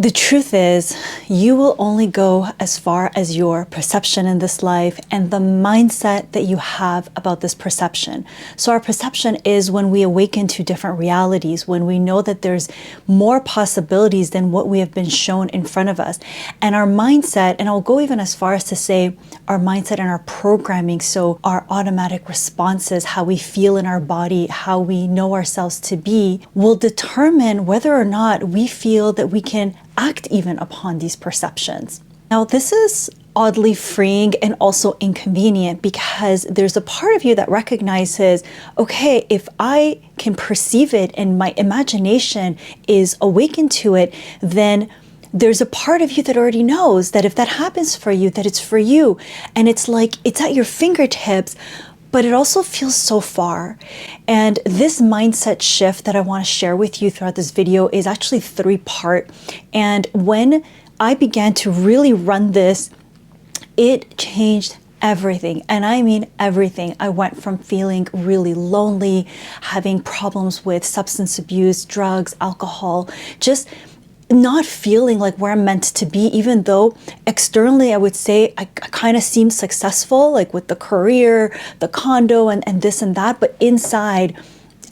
The truth is, you will only go as far as your perception in this life and the mindset that you have about this perception. So our perception is when we awaken to different realities, when we know that there's more possibilities than what we have been shown in front of us. And our mindset, and I'll go even as far as to say our mindset and our programming, so our automatic responses, how we feel in our body, how we know ourselves to be, will determine whether or not we feel that we can act even upon these perceptions. Now, this is oddly freeing and also inconvenient because there's a part of you that recognizes, okay, if I can perceive it and my imagination is awakened to it, then there's a part of you that already knows that if that happens for you, that it's for you. And it's like, it's at your fingertips, but it also feels so far. And this mindset shift that I want to share with you throughout this video is actually 3-part. And when I began to really run this, it changed everything. And I mean everything. I went from feeling really lonely, having problems with substance abuse, drugs, alcohol, just not feeling like where I'm meant to be, even though externally I would say I kind of seem successful, like with the career, the condo, and this and that. But inside,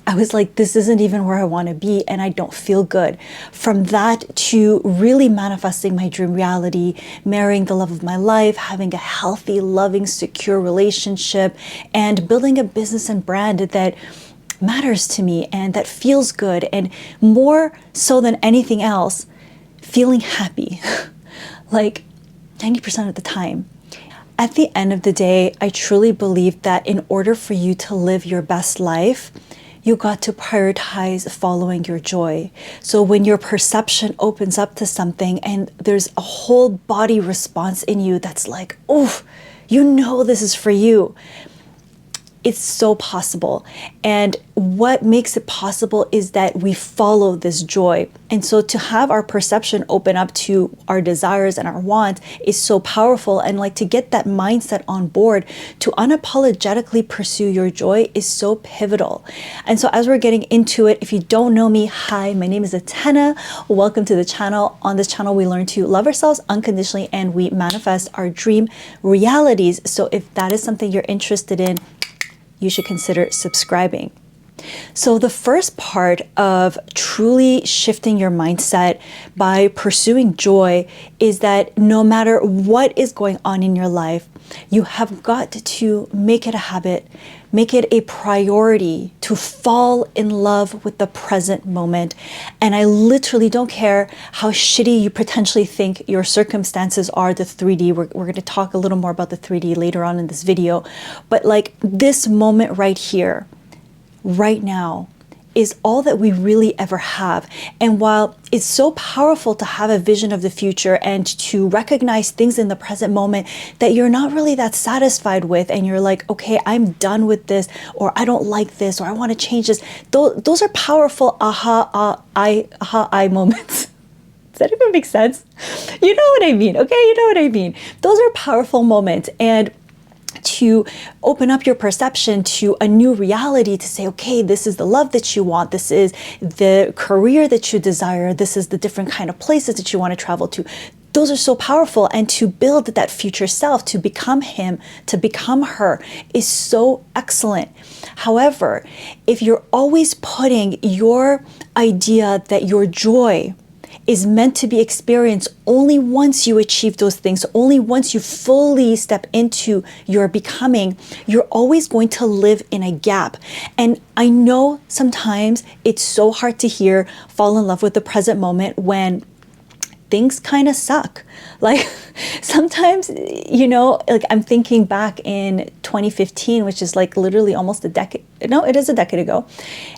I was like, this isn't even where I want to be, and I don't feel good. From that to really manifesting my dream reality, marrying the love of my life, having a healthy, loving, secure relationship, and building a business and brand that matters to me and that feels good, and more so than anything else, feeling happy like 90% of the time. At the end of the day, I truly believe that in order for you to live your best life, you got to prioritize following your joy. So when your perception opens up to something and there's a whole body response in you that's like, oh, you know this is for you. It's so possible. And what makes it possible is that we follow this joy. And so to have our perception open up to our desires and our wants is so powerful. And like to get that mindset on board to unapologetically pursue your joy is so pivotal. And so as we're getting into it, if you don't know me, hi, my name is Atena. Welcome to the channel. On this channel, we learn to love ourselves unconditionally and we manifest our dream realities. So if that is something you're interested in, you should consider subscribing. So the first part of truly shifting your mindset by pursuing joy is that no matter what is going on in your life, you have got to make it a habit, make it a priority to fall in love with the present moment. And I literally don't care how shitty you potentially think your circumstances are, the 3D. We're going to talk a little more about the 3D later on in this video. But like this moment right here, right now, is all that we really ever have. And while it's so powerful to have a vision of the future and to recognize things in the present moment that you're not really that satisfied with, and you're like, okay, I'm done with this, or I don't like this, or I want to change this, those are powerful I moments. Does that even make sense? You know what I mean, okay? You know what I mean. Those are powerful moments. And to open up your perception to a new reality, to say, okay, this is the love that you want, this is the career that you desire, this is the different kind of places that you want to travel to. Those are so powerful. And to build that future self, to become him, to become her, is so excellent. However, if you're always putting your idea that your joy is meant to be experienced only once you achieve those things, only once you fully step into your becoming, you're always going to live in a gap. And I know sometimes it's so hard to hear fall in love with the present moment when things kind of suck. Like sometimes, you know, like I'm thinking back in 2015, which is like literally almost a decade. No, it is a decade ago.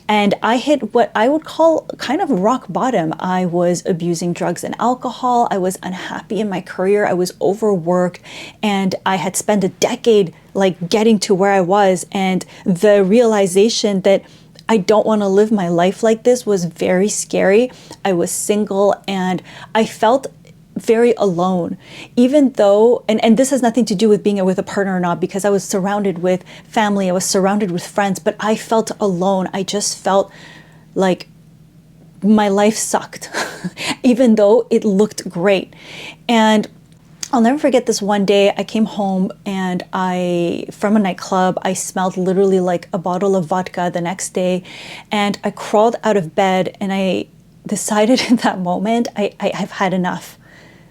And I hit what I would call kind of rock bottom. I was abusing drugs and alcohol. I was unhappy in my career. I was overworked, and I had spent a decade like getting to where I was. And the realization that I don't want to live my life like this was very scary. I was single and I felt very alone, even though, and this has nothing to do with being with a partner or not, because I was surrounded with family, I was surrounded with friends, but I felt alone. I just felt like my life sucked. even though it looked great. And I'll never forget this one day. I came home and from a nightclub, I smelled literally like a bottle of vodka the next day. And I crawled out of bed and I decided in that moment, I've had enough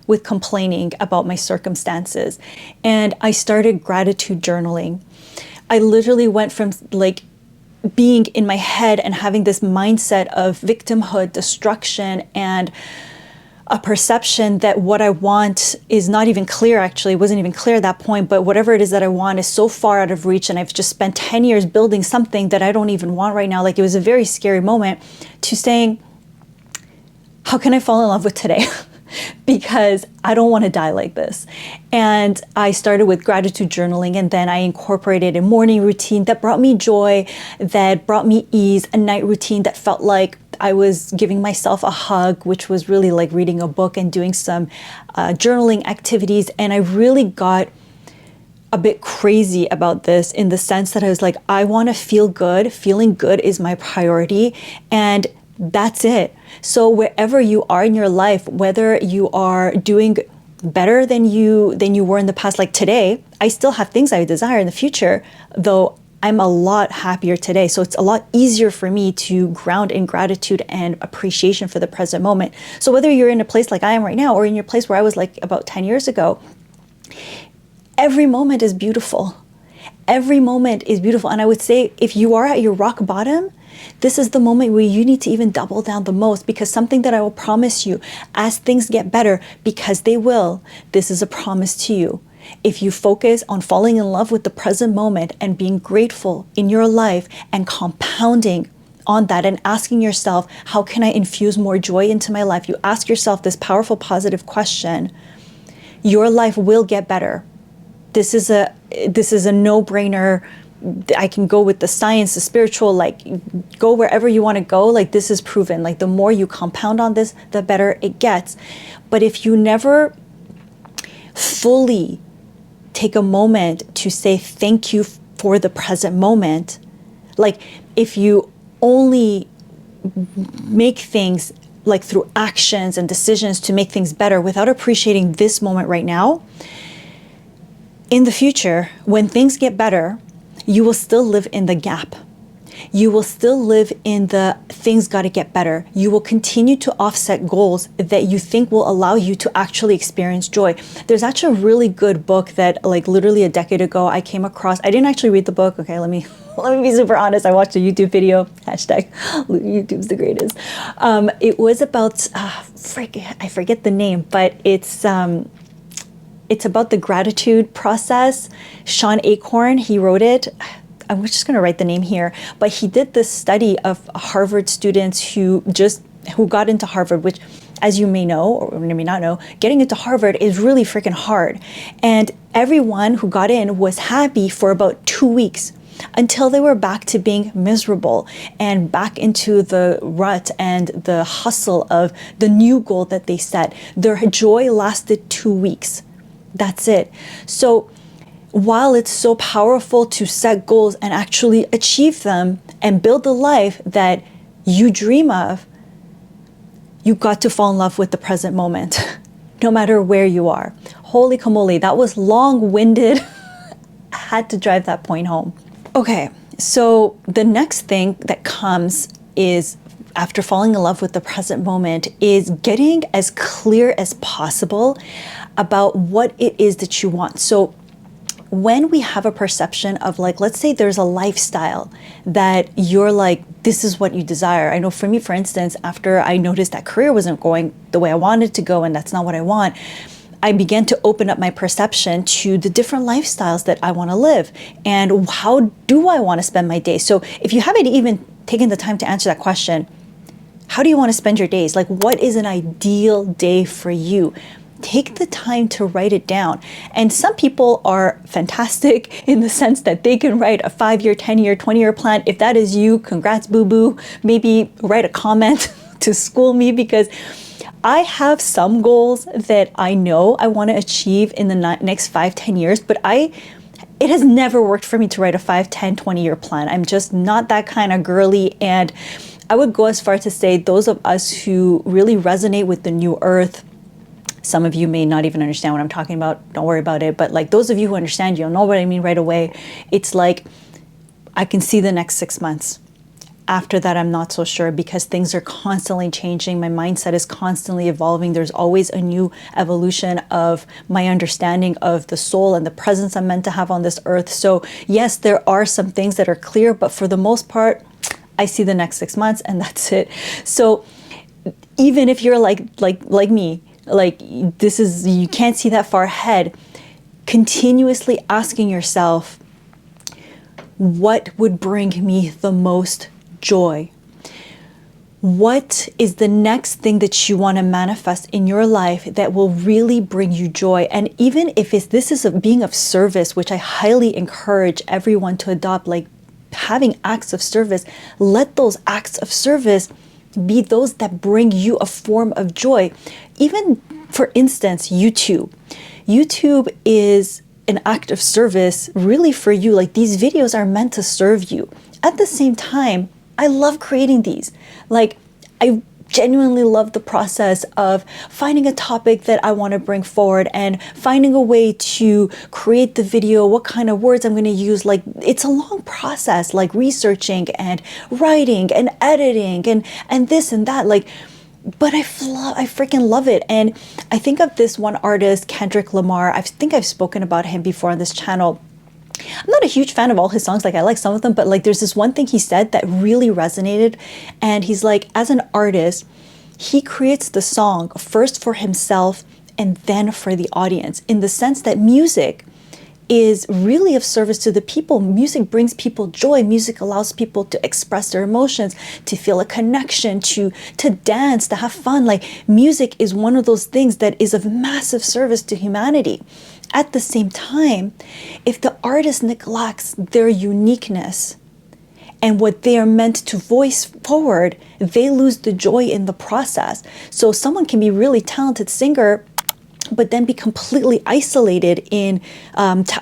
with complaining about my circumstances. And I started gratitude journaling. I literally went from like being in my head and having this mindset of victimhood, destruction, and a perception that what I want is not even clear. Actually, it wasn't even clear at that point, but whatever it is that I want is so far out of reach, and I've just spent 10 years building something that I don't even want right now. Like, it was a very scary moment, to saying, how can I fall in love with today? Because I don't want to die like this. And I started with gratitude journaling, and then I incorporated a morning routine that brought me joy, that brought me ease, a night routine that felt like I was giving myself a hug, which was really like reading a book and doing some journaling activities. And I really got a bit crazy about this, in the sense that I was like, I want to feel good. Feeling good is my priority. And that's it. So wherever you are in your life, whether you are doing better than you were in the past, like today, I still have things I desire in the future, though I'm a lot happier today. So it's a lot easier for me to ground in gratitude and appreciation for the present moment. So whether you're in a place like I am right now, or in your place where I was like about 10 years ago, every moment is beautiful. Every moment is beautiful. And I would say, if you are at your rock bottom, this is the moment where you need to even double down the most, because something that I will promise you, as things get better, because they will, this is a promise to you. If you focus on falling in love with the present moment and being grateful in your life and compounding on that and asking yourself, how can I infuse more joy into my life? You ask yourself this powerful, positive question, your life will get better. This is a no-brainer. I can go with the science, the spiritual, like, go wherever you want to go. Like, this is proven. Like, the more you compound on this, the better it gets. But if you never fully take a moment to say thank you for the present moment, like, if you only make things like through actions and decisions to make things better without appreciating this moment right now, in the future, when things get better, you will still live in the gap. You will still live in the things got to get better. You will continue to offset goals that you think will allow you to actually experience joy. There's actually a really good book that, like, literally a decade ago I came across. I didn't actually read the book. Okay, let me be super honest. I watched a YouTube video, hashtag YouTube's the greatest. It was about, I forget the name, but it's about the gratitude process. Sean Acorn, he wrote it. I'm just going to write the name here, but he did this study of Harvard students who got into Harvard, which, as you may know, or may not know, getting into Harvard is really freaking hard. And everyone who got in was happy for about 2 weeks, until they were back to being miserable and back into the rut and the hustle of the new goal that they set. Their joy lasted 2 weeks. That's it. So while it's so powerful to set goals and actually achieve them and build the life that you dream of, you got to fall in love with the present moment, no matter where you are. Holy camole, that was long-winded. I had to drive that point home. Okay, so the next thing that comes is, after falling in love with the present moment, is getting as clear as possible about what it is that you want. So when we have a perception of, like, let's say there's a lifestyle that you're like, this is what you desire. I know for me, for instance, after I noticed that career wasn't going the way I wanted to go and that's not what I want, I began to open up my perception to the different lifestyles that I want to live and how do I want to spend my day. So if you haven't even taken the time to answer that question, how do you want to spend your days? Like, what is an ideal day for you? Take the time to write it down. And some people are fantastic in the sense that they can write a 5-year, 10-year, 20-year plan. If that is you, congrats, boo-boo. Maybe write a comment to school me, because I have some goals that I know I want to achieve in the next 5-10 years, but it has never worked for me to write a 5, 10, 20-year plan. I'm just not that kind of girly, and I would go as far to say those of us who really resonate with the new earth, some of you may not even understand what I'm talking about. Don't worry about it. But like those of you who understand, you'll know what I mean right away. It's like, I can see the next 6 months. After that, I'm not so sure, because things are constantly changing. My mindset is constantly evolving. There's always a new evolution of my understanding of the soul and the presence I'm meant to have on this earth. So yes, there are some things that are clear, but for the most part, I see the next 6 months and that's it. So even if you're like me, like this is, you can't see that far ahead, continuously asking yourself, what would bring me the most joy? What is the next thing that you want to manifest in your life that will really bring you joy? And even if this is being of service, which I highly encourage everyone to adopt, like having acts of service, let those acts of service be those that bring you a form of joy. Even, for instance, YouTube. YouTube is an act of service really for you. Like these videos are meant to serve you. At the same time, I love creating these. Like I genuinely love the process of finding a topic that I want to bring forward and finding a way to create the video, what kind of words I'm going to use. Like it's a long process, like researching and writing and editing and this and that. Like, but I freaking love it. And I think of this one artist, Kendrick Lamar. I think I've spoken about him before on this channel. I'm not a huge fan of all his songs. Like I like some of them, but like there's this one thing he said that really resonated. And he's like, as an artist, he creates the song first for himself and then for the audience, in the sense that music is really of service to the people. Music brings people joy. Music allows people to express their emotions, to feel a connection, to dance, to have fun. Like music is one of those things that is of massive service to humanity. At the same time, if the artist neglects their uniqueness and what they are meant to voice forward, they lose the joy in the process. So someone can be a really talented singer, but then be completely isolated in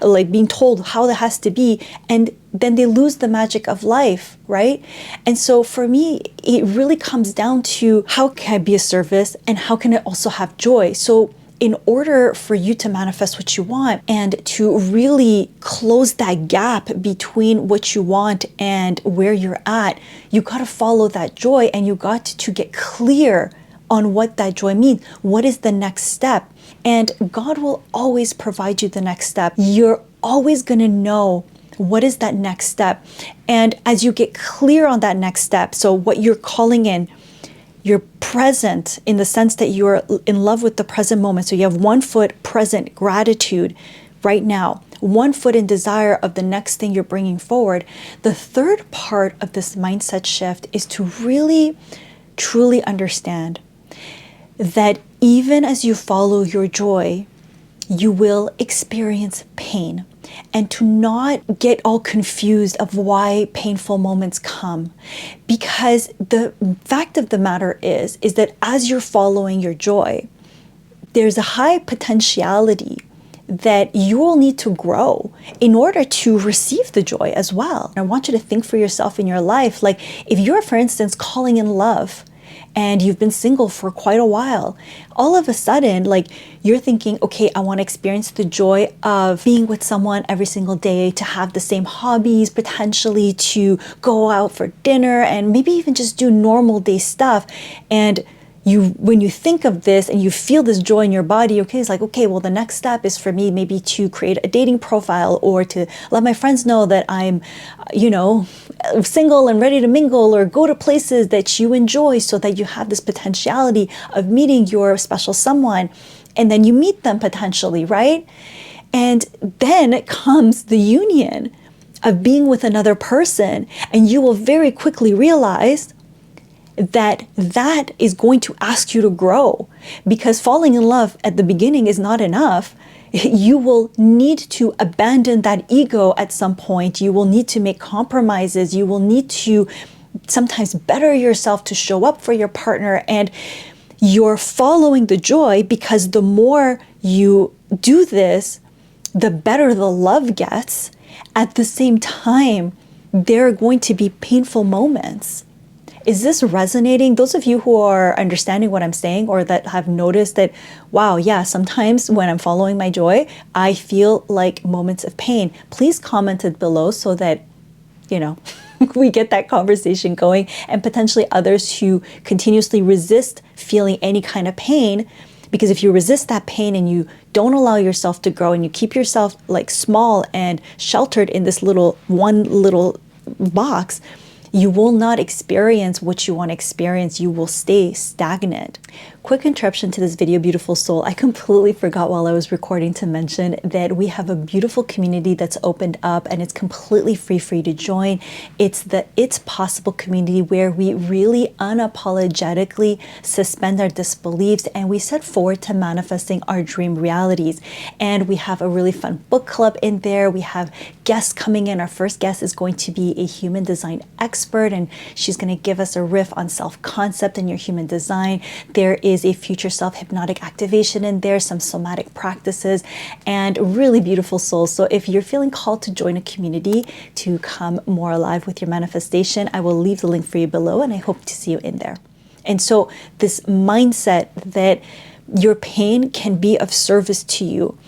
like being told how that has to be, and then they lose the magic of life, right? And so for me, it really comes down to how can I be a service and how can I also have joy? So in order for you to manifest what you want and to really close that gap between what you want and where you're at, you got to follow that joy, and you got to get clear on what that joy means. What is the next step? And God will always provide you the next step. You're always going to know what is that next step. And as you get clear on that next step, so what you're calling in, you're present in the sense that you're in love with the present moment. So you have 1 foot present gratitude right now, 1 foot in desire of the next thing you're bringing forward. The third part of this mindset shift is to really, truly understand that even as you follow your joy, you will experience pain, and to not get all confused of why painful moments come. Because the fact of the matter is that as you're following your joy, there's a high potentiality that you will need to grow in order to receive the joy as well. I want you to think for yourself in your life, like if you're, for instance, calling in love, and you've been single for quite a while, all of a sudden, like you're thinking, okay, I want to experience the joy of being with someone every single day, to have the same hobbies, potentially to go out for dinner and maybe even just do normal day stuff. And when you think of this and you feel this joy in your body, okay, it's like, okay, well, the next step is for me maybe to create a dating profile, or to let my friends know that I'm, single and ready to mingle, or go to places that you enjoy, so that you have this potentiality of meeting your special someone. And then you meet them potentially, right? And then comes the union of being with another person, and you will very quickly realize that is going to ask you to grow, because falling in love at the beginning is not enough. You will need to abandon that ego at some point. You will need to make compromises. You will need to sometimes better yourself to show up for your partner. And you're following the joy, because the more you do this, the better the love gets. At the same time, there are going to be painful moments. Is this resonating? Those of you who are understanding what I'm saying, or that have noticed that, wow, yeah, sometimes when I'm following my joy, I feel like moments of pain. Please comment it below so that, you know, we get that conversation going, and potentially others who continuously resist feeling any kind of pain. Because if you resist that pain and you don't allow yourself to grow, and you keep yourself like small and sheltered in this one little box, you will not experience what you want to experience. You will stay stagnant. Quick interruption to this video, beautiful soul. I completely forgot while I was recording to mention that we have a beautiful community that's opened up, and it's completely free for you to join. It's the It's Possible community, where we really unapologetically suspend our disbeliefs and we set forward to manifesting our dream realities. And we have a really fun book club in there. We have guests coming in. Our first guest is going to be a human design expert, and she's going to give us a riff on self-concept and your human design. There is a future self hypnotic activation in there, some somatic practices, and really beautiful souls. So if you're feeling called to join a community to come more alive with your manifestation, I will leave the link for you below, and I hope to see you in there. And so this mindset that your pain can be of service to you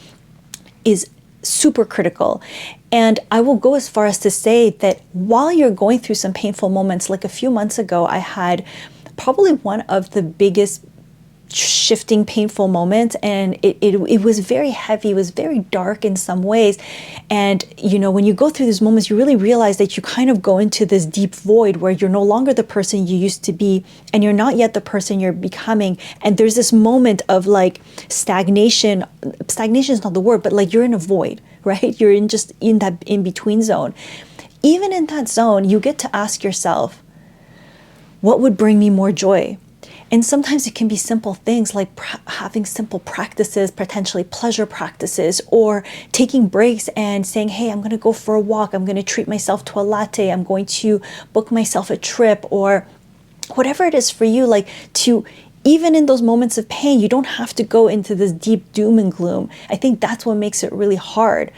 is super critical. And I will go as far as to say that while you're going through some painful moments, like a few months ago, I had probably one of the biggest shifting painful moments, and it was very heavy. It was very dark in some ways. And you know, when you go through these moments, you really realize that you kind of go into this deep void where you're no longer the person you used to be, and you're not yet the person you're becoming. And there's this moment of like stagnation. Stagnation is not the word, but like you're in a void, right? You're just in that in-between zone. Even in that zone, you get to ask yourself, what would bring me more joy? And sometimes it can be simple things like having simple practices, potentially pleasure practices, or taking breaks and saying, hey, I'm going to go for a walk. I'm going to treat myself to a latte. I'm going to book myself a trip, or whatever it is for you. Like, to even in those moments of pain, you don't have to go into this deep doom and gloom. I think that's what makes it really hard.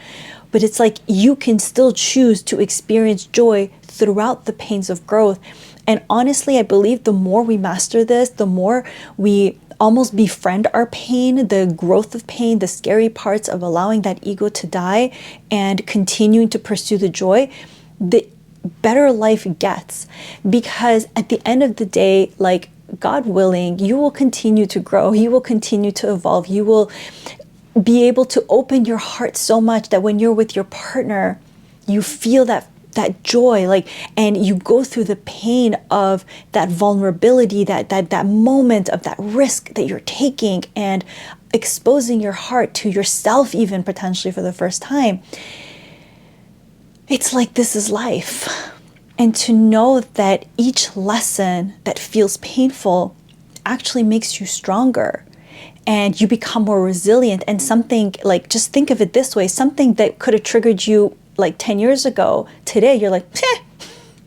But it's like you can still choose to experience joy throughout the pains of growth. And honestly, I believe the more we master this, the more we almost befriend our pain, the growth of pain, the scary parts of allowing that ego to die and continuing to pursue the joy, the better life gets. Because at the end of the day, like, God willing, you will continue to grow. You will continue to evolve. You will be able to open your heart so much that when you're with your partner, you feel that joy, like, and you go through the pain of that vulnerability, that moment of that risk that you're taking and exposing your heart to yourself, even potentially for the first time. It's like, this is life. And to know that each lesson that feels painful actually makes you stronger, and you become more resilient. And something like, just think of it this way, something that could have triggered you like 10 years ago, today you're like, that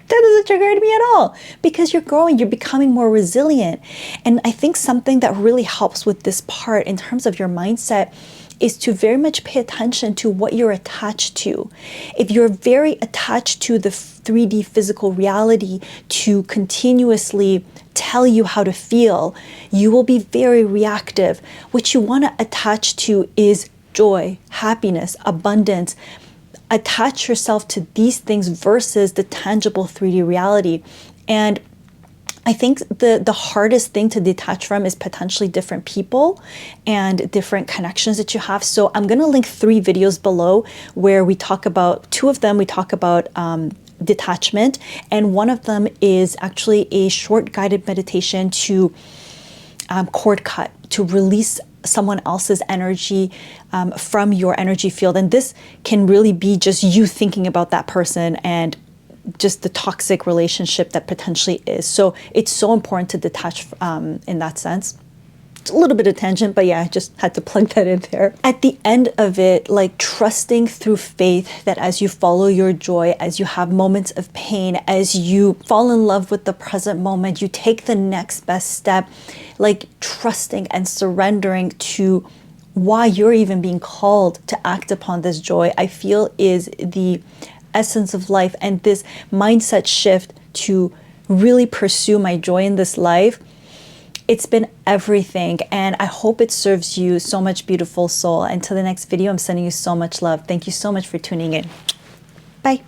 doesn't trigger me at all, because you're growing, you're becoming more resilient. And I think something that really helps with this part in terms of your mindset is to very much pay attention to what you're attached to. If you're very attached to the 3D physical reality to continuously tell you how to feel, you will be very reactive. What you want to attach to is joy, happiness, abundance. Attach yourself to these things versus the tangible 3D reality. And I think the hardest thing to detach from is potentially different people and different connections that you have. So I'm going to link 3 videos below where we talk about, 2 of them we talk about detachment, and one of them is actually a short guided meditation to cord cut, to release someone else's energy from your energy field. And this can really be just you thinking about that person and just the toxic relationship that potentially is. So it's so important to detach in that sense. It's a little bit of tangent, but yeah, I just had to plug that in there. At the end of it, like, trusting through faith that as you follow your joy, as you have moments of pain, as you fall in love with the present moment, you take the next best step, like trusting and surrendering to why you're even being called to act upon this joy, I feel is the essence of life. And this mindset shift to really pursue my joy in this life, it's been everything. And I hope it serves you so much, beautiful soul. Until the next video, I'm sending you so much love. Thank you so much for tuning in. Bye.